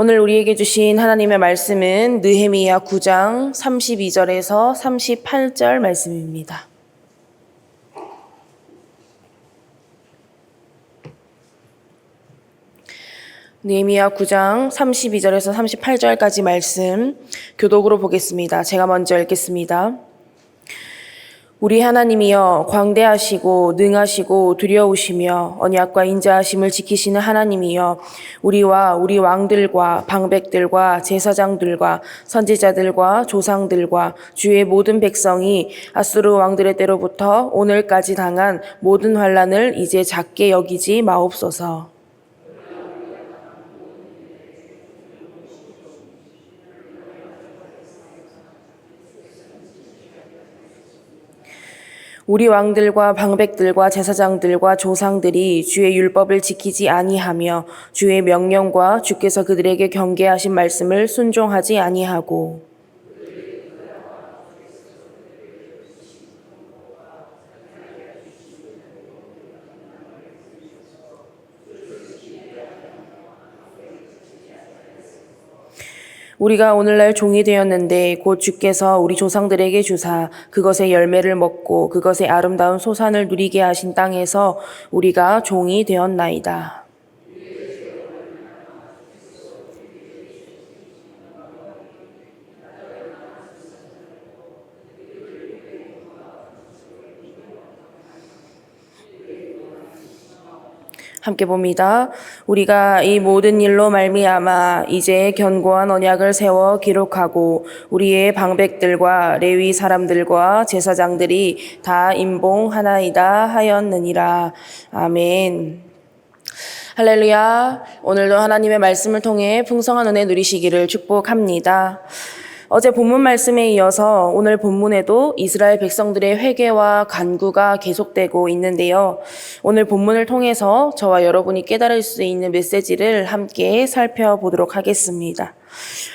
오늘 우리에게 주신 하나님의 말씀은 느헤미야 9장 32절에서 38절 말씀입니다. 느헤미야 9장 32절에서 38절까지 말씀 교독으로 보겠습니다. 제가 먼저 읽겠습니다. 우리 하나님이여 광대하시고 능하시고 두려우시며 언약과 인자하심을 지키시는 하나님이여 우리와 우리 왕들과 방백들과 제사장들과 선지자들과 조상들과 주의 모든 백성이 아수르 왕들의 때로부터 오늘까지 당한 모든 환난을 이제 작게 여기지 마옵소서. 우리 왕들과 방백들과 제사장들과 조상들이 주의 율법을 지키지 아니하며 주의 명령과 주께서 그들에게 경계하신 말씀을 순종하지 아니하고 우리가 오늘날 종이 되었는데 곧 주께서 우리 조상들에게 주사 그것의 열매를 먹고 그것의 아름다운 소산을 누리게 하신 땅에서 우리가 종이 되었나이다. 함께 봅니다. 우리가 이 모든 일로 말미암아 이제 견고한 언약을 세워 기록하고 우리의 방백들과 레위 사람들과 제사장들이 다 임봉하나이다 하였느니라. 아멘. 할렐루야. 오늘도 하나님의 말씀을 통해 풍성한 은혜 누리시기를 축복합니다. 어제 본문 말씀에 이어서 오늘 본문에도 이스라엘 백성들의 회개와 간구가 계속되고 있는데요. 오늘 본문을 통해서 저와 여러분이 깨달을 수 있는 메시지를 함께 살펴보도록 하겠습니다.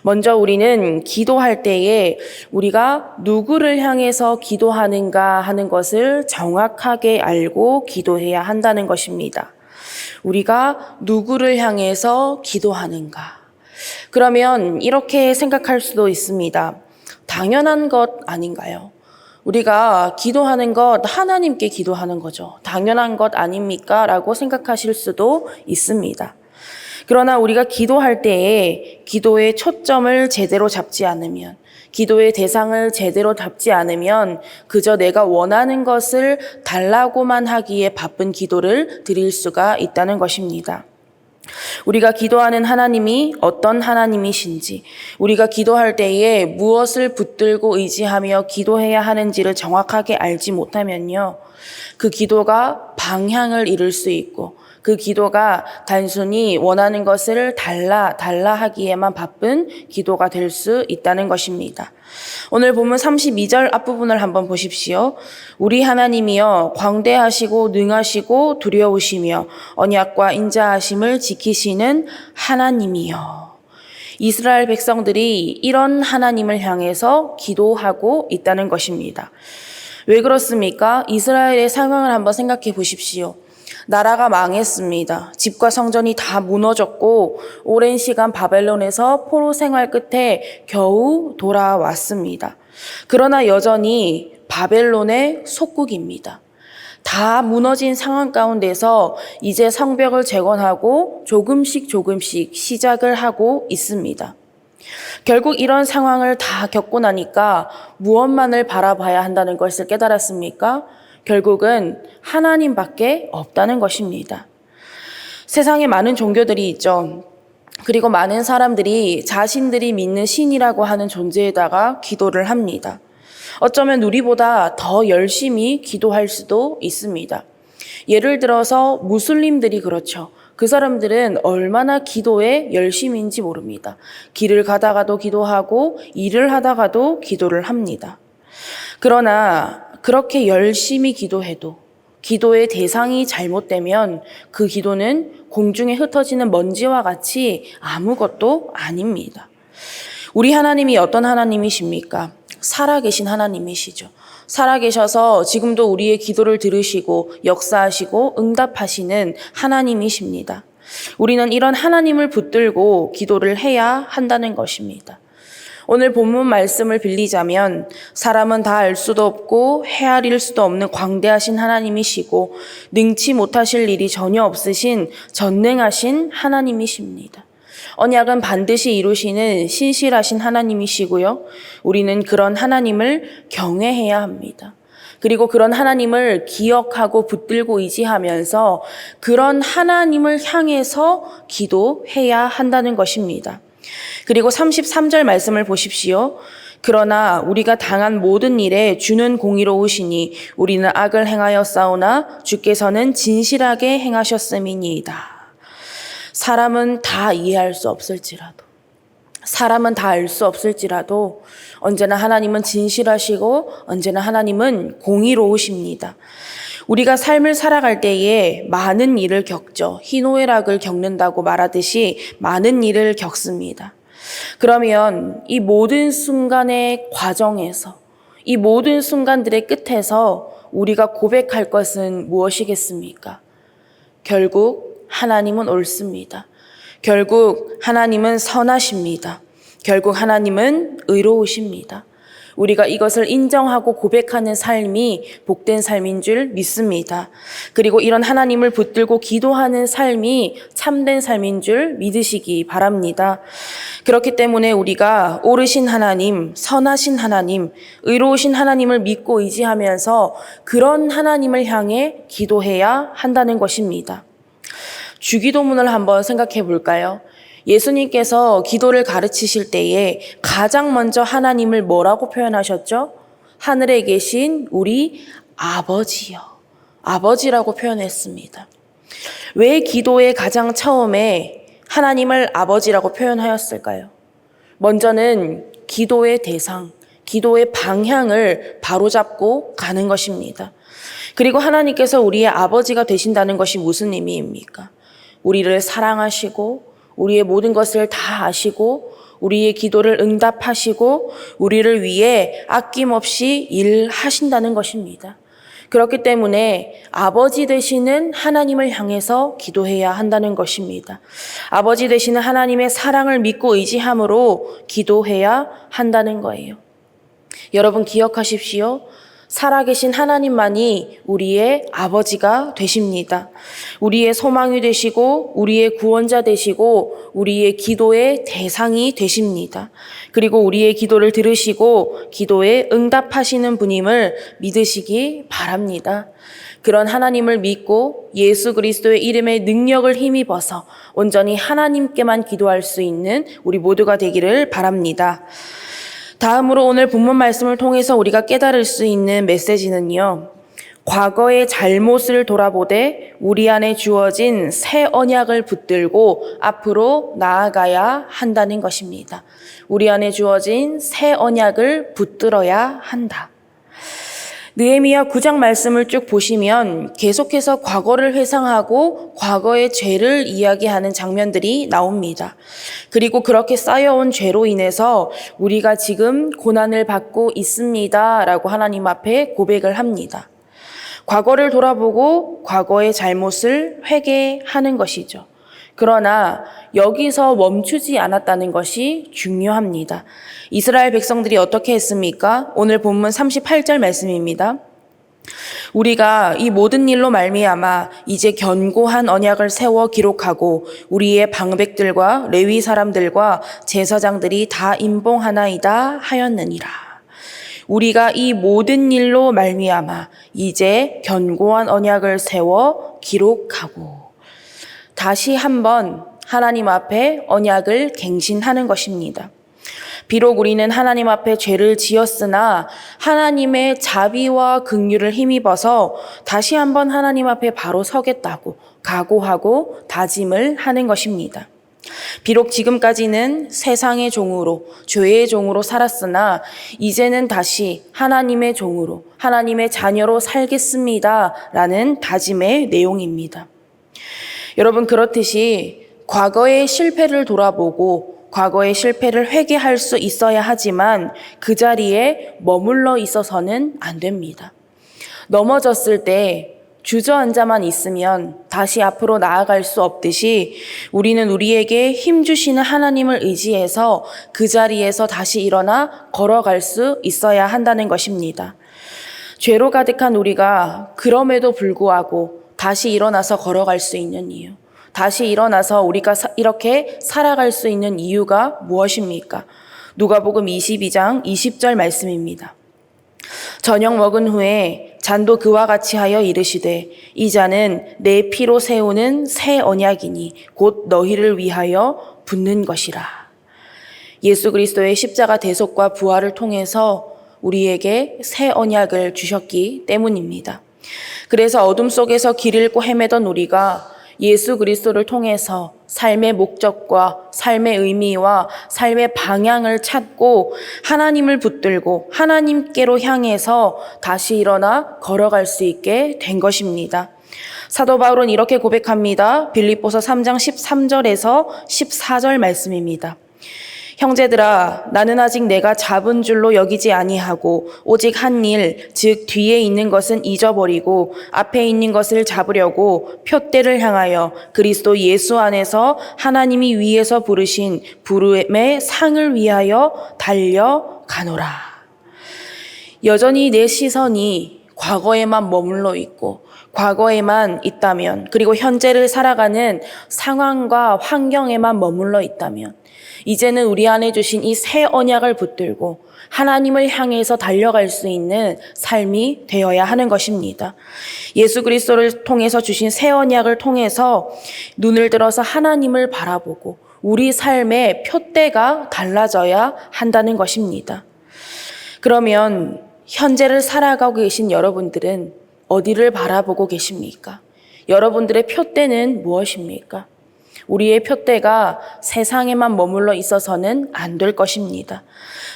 먼저 우리는 기도할 때에 우리가 누구를 향해서 기도하는가 하는 것을 정확하게 알고 기도해야 한다는 것입니다. 우리가 누구를 향해서 기도하는가? 그러면 이렇게 생각할 수도 있습니다. 당연한 것 아닌가요? 우리가 기도하는 것 하나님께 기도하는 거죠. 당연한 것 아닙니까? 라고 생각하실 수도 있습니다. 그러나 우리가 기도할 때에 기도의 초점을 제대로 잡지 않으면, 기도의 대상을 제대로 잡지 않으면 그저 내가 원하는 것을 달라고만 하기에 바쁜 기도를 드릴 수가 있다는 것입니다. 우리가 기도하는 하나님이 어떤 하나님이신지, 우리가 기도할 때에 무엇을 붙들고 의지하며 기도해야 하는지를 정확하게 알지 못하면요, 그 기도가 방향을 잃을 수 있고 그 기도가 단순히 원하는 것을 달라 하기에만 바쁜 기도가 될 수 있다는 것입니다. 오늘 본문 32절 앞부분을 한번 보십시오. 우리 하나님이여 광대하시고 능하시고 두려우시며 언약과 인자하심을 지키시는 하나님이여. 이스라엘 백성들이 이런 하나님을 향해서 기도하고 있다는 것입니다. 왜 그렇습니까? 이스라엘의 상황을 한번 생각해 보십시오. 나라가 망했습니다. 집과 성전이 다 무너졌고 오랜 시간 바벨론에서 포로 생활 끝에 겨우 돌아왔습니다. 그러나 여전히 바벨론의 속국입니다. 다 무너진 상황 가운데서 이제 성벽을 재건하고 조금씩 시작을 하고 있습니다. 결국 이런 상황을 다 겪고 나니까 무엇만을 바라봐야 한다는 것을 깨달았습니까? 결국은 하나님밖에 없다는 것입니다. 세상에 많은 종교들이 있죠. 그리고 많은 사람들이 자신들이 믿는 신이라고 하는 존재에다가 기도를 합니다. 어쩌면 우리보다 더 열심히 기도할 수도 있습니다. 예를 들어서 무슬림들이 그렇죠. 그 사람들은 얼마나 기도에 열심인지 모릅니다. 길을 가다가도 기도하고 일을 하다가도 기도를 합니다. 그러나 그렇게 열심히 기도해도 기도의 대상이 잘못되면 그 기도는 공중에 흩어지는 먼지와 같이 아무것도 아닙니다. 우리 하나님이 어떤 하나님이십니까? 살아계신 하나님이시죠. 살아계셔서 지금도 우리의 기도를 들으시고 역사하시고 응답하시는 하나님이십니다. 우리는 이런 하나님을 붙들고 기도를 해야 한다는 것입니다. 오늘 본문 말씀을 빌리자면 사람은 다 알 수도 없고 헤아릴 수도 없는 광대하신 하나님이시고 능치 못하실 일이 전혀 없으신 전능하신 하나님이십니다. 언약은 반드시 이루시는 신실하신 하나님이시고요. 우리는 그런 하나님을 경외해야 합니다. 그리고 그런 하나님을 기억하고 붙들고 의지하면서 그런 하나님을 향해서 기도해야 한다는 것입니다. 그리고 33절 말씀을 보십시오. 그러나 우리가 당한 모든 일에 주는 공의로우시니 우리는 악을 행하였사오나 주께서는 진실하게 행하셨음이니이다. 사람은 다 이해할 수 없을지라도, 사람은 다 알 수 없을지라도 언제나 하나님은 진실하시고 언제나 하나님은 공의로우십니다. 우리가 삶을 살아갈 때에 많은 일을 겪죠. 희노애락을 겪는다고 말하듯이 많은 일을 겪습니다. 그러면 이 모든 순간의 과정에서, 이 모든 순간들의 끝에서 우리가 고백할 것은 무엇이겠습니까? 결국 하나님은 옳습니다. 결국 하나님은 선하십니다. 결국 하나님은 의로우십니다. 우리가 이것을 인정하고 고백하는 삶이 복된 삶인 줄 믿습니다. 그리고 이런 하나님을 붙들고 기도하는 삶이 참된 삶인 줄 믿으시기 바랍니다. 그렇기 때문에 우리가 옳으신 하나님, 선하신 하나님, 의로우신 하나님을 믿고 의지하면서 그런 하나님을 향해 기도해야 한다는 것입니다. 주기도문을 한번 생각해 볼까요? 예수님께서 기도를 가르치실 때에 가장 먼저 하나님을 뭐라고 표현하셨죠? 하늘에 계신 우리 아버지요. 아버지라고 표현했습니다. 왜 기도의 가장 처음에 하나님을 아버지라고 표현하였을까요? 먼저는 기도의 대상, 기도의 방향을 바로잡고 가는 것입니다. 그리고 하나님께서 우리의 아버지가 되신다는 것이 무슨 의미입니까? 우리를 사랑하시고 우리의 모든 것을 다 아시고 우리의 기도를 응답하시고 우리를 위해 아낌없이 일하신다는 것입니다. 그렇기 때문에 아버지 되시는 하나님을 향해서 기도해야 한다는 것입니다. 아버지 되시는 하나님의 사랑을 믿고 의지함으로 기도해야 한다는 거예요. 여러분 기억하십시오. 살아계신 하나님만이 우리의 아버지가 되십니다. 우리의 소망이 되시고 우리의 구원자 되시고 우리의 기도의 대상이 되십니다. 그리고 우리의 기도를 들으시고 기도에 응답하시는 분임을 믿으시기 바랍니다. 그런 하나님을 믿고 예수 그리스도의 이름의 능력을 힘입어서 온전히 하나님께만 기도할 수 있는 우리 모두가 되기를 바랍니다. 다음으로 오늘 본문 말씀을 통해서 우리가 깨달을 수 있는 메시지는요. 과거의 잘못을 돌아보되 우리 안에 주어진 새 언약을 붙들고 앞으로 나아가야 한다는 것입니다. 우리 안에 주어진 새 언약을 붙들어야 한다. 느헤미야 9장 말씀을 쭉 보시면 계속해서 과거를 회상하고 과거의 죄를 이야기하는 장면들이 나옵니다. 그리고 그렇게 쌓여온 죄로 인해서 우리가 지금 고난을 받고 있습니다 라고 하나님 앞에 고백을 합니다. 과거를 돌아보고 과거의 잘못을 회개하는 것이죠. 그러나 여기서 멈추지 않았다는 것이 중요합니다. 이스라엘 백성들이 어떻게 했습니까? 오늘 본문 38절 말씀입니다. 우리가 이 모든 일로 말미암아 이제 견고한 언약을 세워 기록하고 우리의 방백들과 레위 사람들과 제사장들이 다 임봉하나이다 하였느니라. 우리가 이 모든 일로 말미암아 이제 견고한 언약을 세워 기록하고 다시 한번 하나님 앞에 언약을 갱신하는 것입니다. 비록 우리는 하나님 앞에 죄를 지었으나 하나님의 자비와 긍휼을 힘입어서 다시 한번 하나님 앞에 바로 서겠다고 각오하고 다짐을 하는 것입니다. 비록 지금까지는 세상의 종으로, 죄의 종으로 살았으나 이제는 다시 하나님의 종으로, 하나님의 자녀로 살겠습니다 라는 다짐의 내용입니다. 여러분 그렇듯이 과거의 실패를 돌아보고 과거의 실패를 회개할 수 있어야 하지만 그 자리에 머물러 있어서는 안 됩니다. 넘어졌을 때 주저앉아만 있으면 다시 앞으로 나아갈 수 없듯이 우리는 우리에게 힘 주시는 하나님을 의지해서 그 자리에서 다시 일어나 걸어갈 수 있어야 한다는 것입니다. 죄로 가득한 우리가 그럼에도 불구하고 다시 일어나서 걸어갈 수 있는 이유, 다시 일어나서 우리가 이렇게 살아갈 수 있는 이유가 무엇입니까? 누가복음 22장 20절 말씀입니다. 저녁 먹은 후에 잔도 그와 같이 하여 이르시되 이 잔은 내 피로 세우는 새 언약이니 곧 너희를 위하여 붓는 것이라. 예수 그리스도의 십자가 대속과 부활을 통해서 우리에게 새 언약을 주셨기 때문입니다. 그래서 어둠 속에서 길 잃고 헤매던 우리가 예수 그리스도를 통해서 삶의 목적과 삶의 의미와 삶의 방향을 찾고 하나님을 붙들고 하나님께로 향해서 다시 일어나 걸어갈 수 있게 된 것입니다. 사도 바울은 이렇게 고백합니다. 빌립보서 3장 13절에서 14절 말씀입니다. 형제들아, 나는 아직 내가 잡은 줄로 여기지 아니하고 오직 한 일, 즉 뒤에 있는 것은 잊어버리고 앞에 있는 것을 잡으려고 표대를 향하여 그리스도 예수 안에서 하나님이 위에서 부르신 부름의 상을 위하여 달려가노라. 여전히 내 시선이 과거에만 머물러 있고 과거에만 있다면, 그리고 현재를 살아가는 상황과 환경에만 머물러 있다면 이제는 우리 안에 주신 이 새 언약을 붙들고 하나님을 향해서 달려갈 수 있는 삶이 되어야 하는 것입니다. 예수 그리스도를 통해서 주신 새 언약을 통해서 눈을 들어서 하나님을 바라보고 우리 삶의 표대가 달라져야 한다는 것입니다. 그러면 현재를 살아가고 계신 여러분들은 어디를 바라보고 계십니까? 여러분들의 표대는 무엇입니까? 우리의 표대가 세상에만 머물러 있어서는 안 될 것입니다.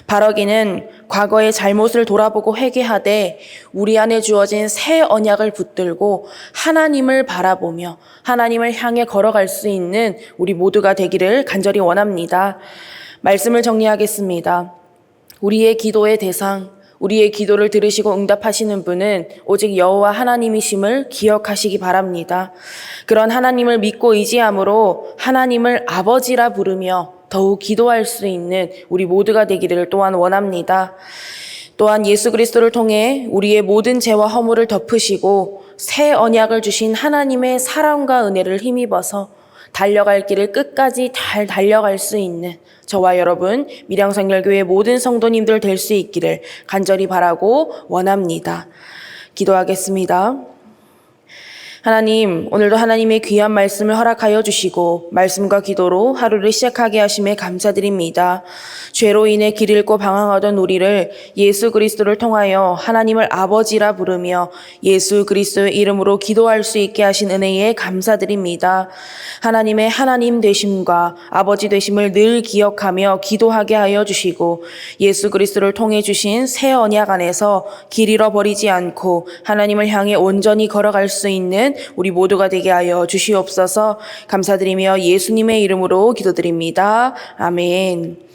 바라기는 과거의 잘못을 돌아보고 회개하되 우리 안에 주어진 새 언약을 붙들고 하나님을 바라보며 하나님을 향해 걸어갈 수 있는 우리 모두가 되기를 간절히 원합니다. 말씀을 정리하겠습니다. 우리의 기도의 대상, 우리의 기도를 들으시고 응답하시는 분은 오직 여호와 하나님이심을 기억하시기 바랍니다. 그런 하나님을 믿고 의지함으로 하나님을 아버지라 부르며 더욱 기도할 수 있는 우리 모두가 되기를 또한 원합니다. 또한 예수 그리스도를 통해 우리의 모든 죄와 허물을 덮으시고 새 언약을 주신 하나님의 사랑과 은혜를 힘입어서 달려갈 길을 끝까지 잘 달려갈 수 있는 저와 여러분 밀양선결교회 모든 성도님들 될 수 있기를 간절히 바라고 원합니다. 기도하겠습니다. 하나님, 오늘도 하나님의 귀한 말씀을 허락하여 주시고 말씀과 기도로 하루를 시작하게 하심에 감사드립니다. 죄로 인해 길 잃고 방황하던 우리를 예수 그리스도를 통하여 하나님을 아버지라 부르며 예수 그리스도의 이름으로 기도할 수 있게 하신 은혜에 감사드립니다. 하나님의 하나님 되심과 아버지 되심을 늘 기억하며 기도하게 하여 주시고 예수 그리스도를 통해 주신 새 언약 안에서 길 잃어버리지 않고 하나님을 향해 온전히 걸어갈 수 있는 우리 모두가 되게 하여 주시옵소서. 감사드리며 예수님의 이름으로 기도드립니다. 아멘.